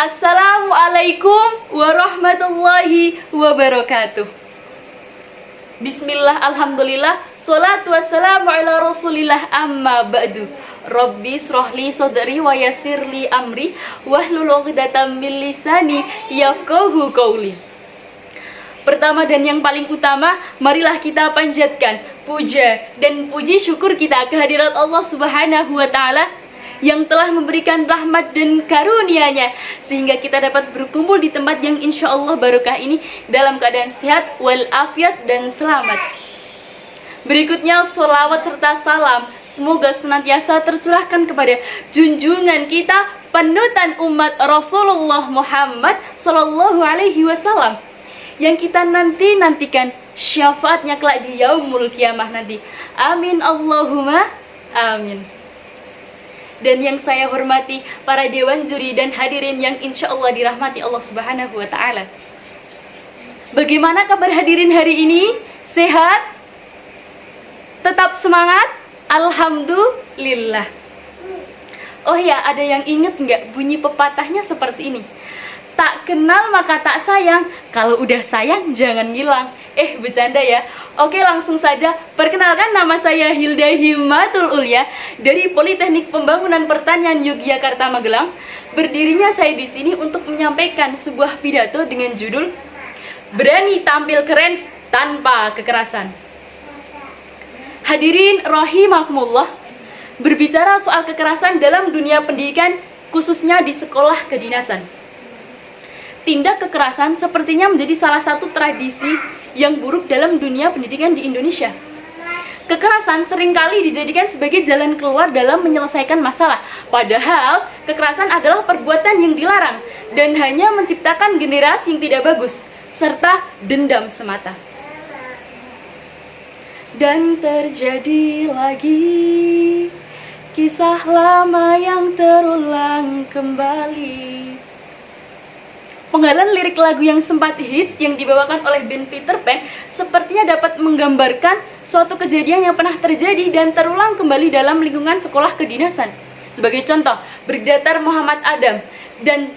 Assalamualaikum warahmatullahi wabarakatuh. Bismillah, alhamdulillah, salatu wassalamu ala rasulillah, amma ba'du. Rabbi srohli sodri wa yasirli amri wahlul 'uqdatam min lisani yafqahu qawli. Pertama dan yang paling utama, marilah kita panjatkan puja dan puji syukur kita kehadirat Allah Subhanahu wa Ta'ala yang telah memberikan rahmat dan karunia-Nya sehingga kita dapat berkumpul di tempat yang insya Allah barokah ini dalam keadaan sehat walafiat dan selamat. Berikutnya sholawat serta salam semoga senantiasa tercurahkan kepada junjungan kita panutan umat Rasulullah Muhammad Sallallahu Alaihi Wasallam yang kita nantikan syafaatnya kelak di yaumul kiamah nanti. Amin Allahumma amin. Dan yang saya hormati para dewan juri dan hadirin yang insya Allah dirahmati Allah Subhanahu wa Ta'ala. Bagaimana kabar hadirin hari ini? Sehat? Tetap semangat? Alhamdulillah. Oh ya, ada yang inget nggak bunyi pepatahnya seperti ini? Tak kenal maka tak sayang, kalau udah sayang jangan ngilang. Bercanda ya. Oke, langsung saja. Perkenalkan, nama saya Hilda Himmatul Ulya dari Politeknik Pembangunan Pertanian Yogyakarta Magelang. Berdirinya saya di sini untuk menyampaikan sebuah pidato dengan judul Berani Tampil Keren Tanpa Kekerasan. Hadirin rahimakumullah, berbicara soal kekerasan dalam dunia pendidikan, khususnya di sekolah kedinasan. Tindak kekerasan sepertinya menjadi salah satu tradisi yang buruk dalam dunia pendidikan di Indonesia. Kekerasan seringkali dijadikan sebagai jalan keluar dalam menyelesaikan masalah. Padahal, kekerasan adalah perbuatan yang dilarang dan hanya menciptakan generasi yang tidak bagus, serta dendam semata. Dan terjadi lagi kisah lama yang terulang kembali. Penggalan lirik lagu yang sempat hits yang dibawakan oleh band Peter Pan sepertinya dapat menggambarkan suatu kejadian yang pernah terjadi dan terulang kembali dalam lingkungan sekolah kedinasan. Sebagai contoh, Brigdatar Muhammad Adam dan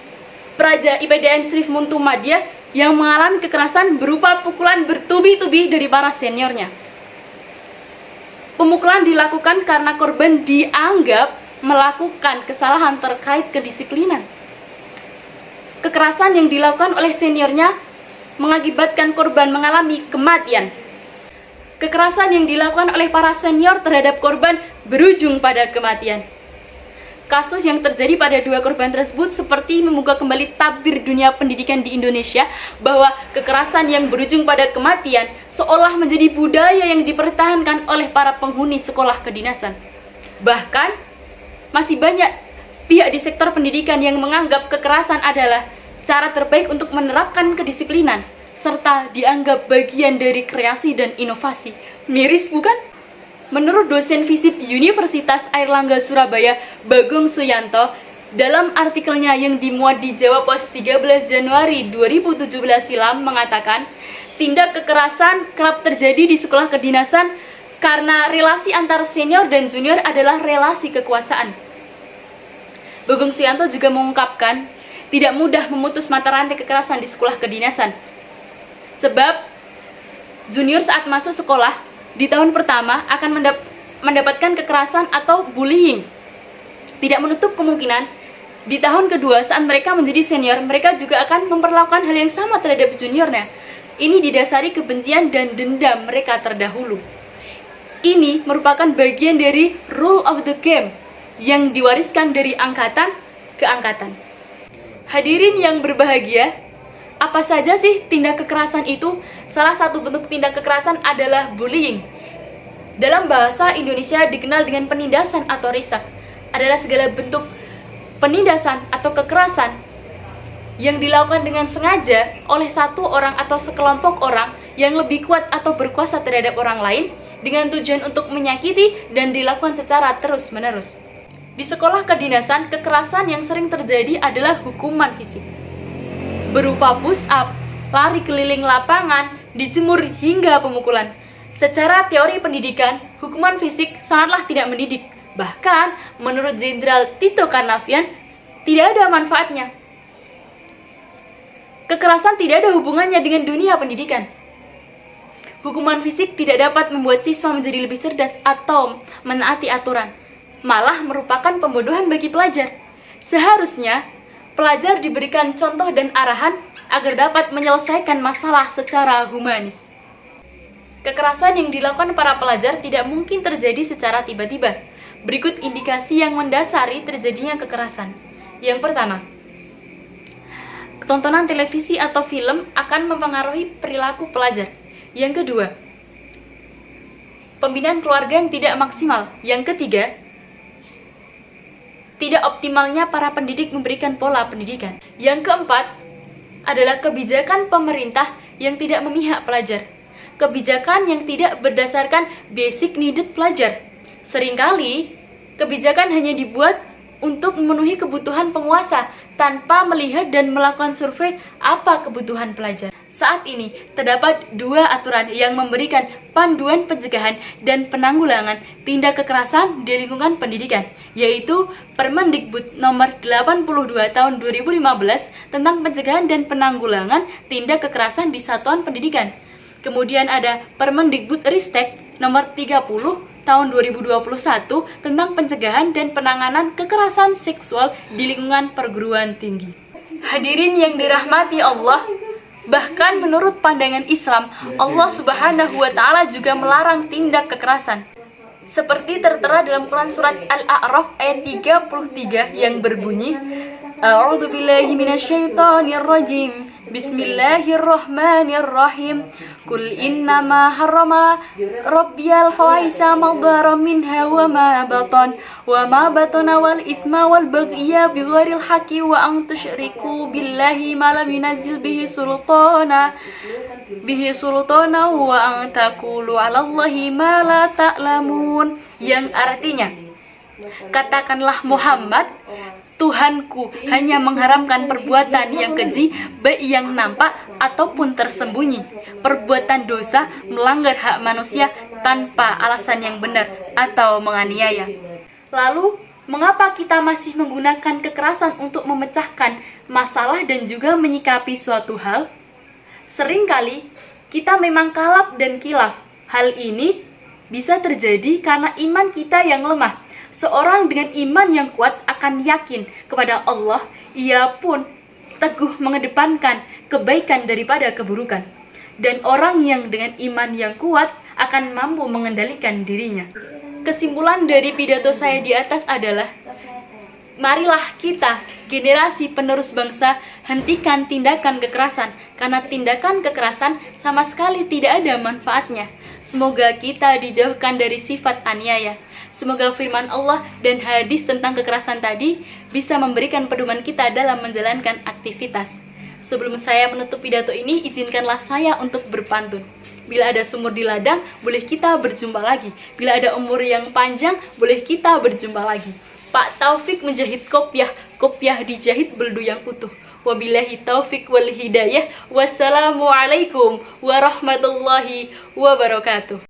Praja IPDN Srif Muntu Madya yang mengalami kekerasan berupa pukulan bertubi-tubi dari para seniornya. Pemukulan dilakukan karena korban dianggap melakukan kesalahan terkait kedisiplinan. Kekerasan yang dilakukan oleh seniornya mengakibatkan korban mengalami kematian. Kekerasan yang dilakukan oleh para senior terhadap korban berujung pada kematian. Kasus yang terjadi pada dua korban tersebut seperti membuka kembali tabir dunia pendidikan di Indonesia bahwa kekerasan yang berujung pada kematian seolah menjadi budaya yang dipertahankan oleh para penghuni sekolah kedinasan. Bahkan masih banyak pihak di sektor pendidikan yang menganggap kekerasan adalah cara terbaik untuk menerapkan kedisiplinan, serta dianggap bagian dari kreasi dan inovasi. Miris bukan? Menurut dosen FISIP Universitas Airlangga Surabaya, Bagong Suyanto, dalam artikelnya yang dimuat di Jawa Post 13 Januari 2017 silam mengatakan, tindak kekerasan kerap terjadi di sekolah kedinasan karena relasi antara senior dan junior adalah relasi kekuasaan. Bagong Suyanto juga mengungkapkan, tidak mudah memutus mata rantai kekerasan di sekolah kedinasan. Sebab, junior saat masuk sekolah, di tahun pertama akan mendapatkan kekerasan atau bullying. Tidak menutup kemungkinan, di tahun kedua saat mereka menjadi senior, mereka juga akan memperlakukan hal yang sama terhadap juniornya. Ini didasari kebencian dan dendam mereka terdahulu. Ini merupakan bagian dari rule of the game yang diwariskan dari angkatan ke angkatan. Hadirin yang berbahagia, apa saja sih tindak kekerasan itu? Salah satu bentuk tindak kekerasan adalah bullying. Dalam bahasa Indonesia dikenal dengan penindasan atau risak. Adalah segala bentuk penindasan atau kekerasan yang dilakukan dengan sengaja oleh satu orang atau sekelompok orang yang lebih kuat atau berkuasa terhadap orang lain dengan tujuan untuk menyakiti dan dilakukan secara terus-menerus. Di sekolah kedinasan, kekerasan yang sering terjadi adalah hukuman fisik berupa push up, lari keliling lapangan, dijemur hingga pemukulan. Secara teori pendidikan, hukuman fisik sangatlah tidak mendidik. Bahkan, menurut Jenderal Tito Karnavian, tidak ada manfaatnya. Kekerasan tidak ada hubungannya dengan dunia pendidikan. Hukuman fisik tidak dapat membuat siswa menjadi lebih cerdas atau menaati aturan, malah merupakan pembodohan bagi pelajar. Seharusnya, pelajar diberikan contoh dan arahan agar dapat menyelesaikan masalah secara humanis. Kekerasan yang dilakukan para pelajar tidak mungkin terjadi secara tiba-tiba. Berikut indikasi yang mendasari terjadinya kekerasan. Yang pertama, tontonan televisi atau film akan mempengaruhi perilaku pelajar. Yang kedua, pembinaan keluarga yang tidak maksimal. Yang ketiga, tidak optimalnya para pendidik memberikan pola pendidikan. Yang keempat, adalah kebijakan pemerintah yang tidak memihak pelajar. Kebijakan yang tidak berdasarkan basic needed pelajar. Seringkali, kebijakan hanya dibuat untuk memenuhi kebutuhan penguasa tanpa melihat dan melakukan survei apa kebutuhan pelajar. Saat ini, terdapat 2 aturan yang memberikan panduan pencegahan dan penanggulangan tindak kekerasan di lingkungan pendidikan, yaitu Permendikbud nomor 82 tahun 2015 tentang pencegahan dan penanggulangan tindak kekerasan di satuan pendidikan. Kemudian ada Permendikbud Ristek nomor 30 tahun 2021 tentang pencegahan dan penanganan kekerasan seksual di lingkungan perguruan tinggi. Hadirin yang dirahmati Allah, bahkan menurut pandangan Islam, Allah Subhanahu wa Ta'ala juga melarang tindak kekerasan. Seperti tertera dalam Quran surat Al-A'raf ayat 33 yang berbunyi, A'udzu billahi minasyaitonir rajim. Bismillahirrahmanirrahim. Qul innama harrama rabbiyal fawahisha ma dhara minha wa ma batana wal ithma wal baghya bighairil haqqi wa an tusyriku billahi ma lam yunzil bihi sultana wa an taqulu 'alallahi ma la ta'lamun. Yang artinya, katakanlah Muhammad, Tuhanku hanya mengharamkan perbuatan yang keji, baik yang nampak ataupun tersembunyi, perbuatan dosa, melanggar hak manusia tanpa alasan yang benar atau menganiaya. Lalu, mengapa kita masih menggunakan kekerasan untuk memecahkan masalah dan juga menyikapi suatu hal? Seringkali kita memang kalap dan kilaf. Hal ini bisa terjadi karena iman kita yang lemah. Seorang dengan iman yang kuat akan yakin kepada Allah, ia pun teguh mengedepankan kebaikan daripada keburukan. Dan orang yang dengan iman yang kuat akan mampu mengendalikan dirinya. Kesimpulan dari pidato saya di atas adalah, marilah kita, generasi penerus bangsa, hentikan tindakan kekerasan, karena tindakan kekerasan sama sekali tidak ada manfaatnya. Semoga kita dijauhkan dari sifat aniaya. Semoga firman Allah dan hadis tentang kekerasan tadi bisa memberikan pedoman kita dalam menjalankan aktivitas. Sebelum saya menutup pidato ini, izinkanlah saya untuk berpantun. Bila ada sumur di ladang, boleh kita berjumpa lagi. Bila ada umur yang panjang, boleh kita berjumpa lagi. Pak Taufik menjahit kopiah dijahit beldu yang utuh. Wabillahi taufik wal hidayah. Wassalamualaikum warahmatullahi wabarakatuh.